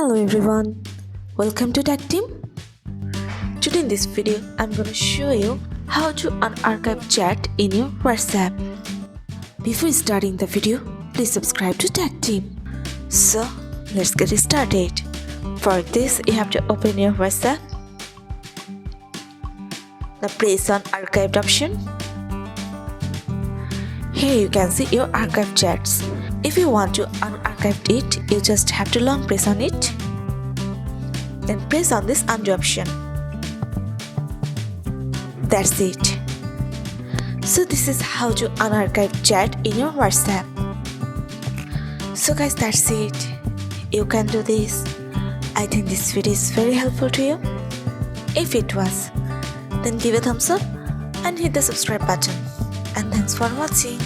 Hello everyone, welcome to Tactim. Today in this video, I'm gonna show you how to unarchive chat in your WhatsApp. Before starting the video, please subscribe to Tactim. So, let's get started. For this, you have to open your WhatsApp. Now press on Archived option. Here you can see your archived chats. If you want to unarchive it, you just have to long press on it. Then press on this undo option. That's it. So this is how to unarchive chat in your WhatsApp. So guys, that's it. You can do this. I think this video is very helpful to you. If it was, then give a thumbs up and hit the subscribe button. And thanks for watching.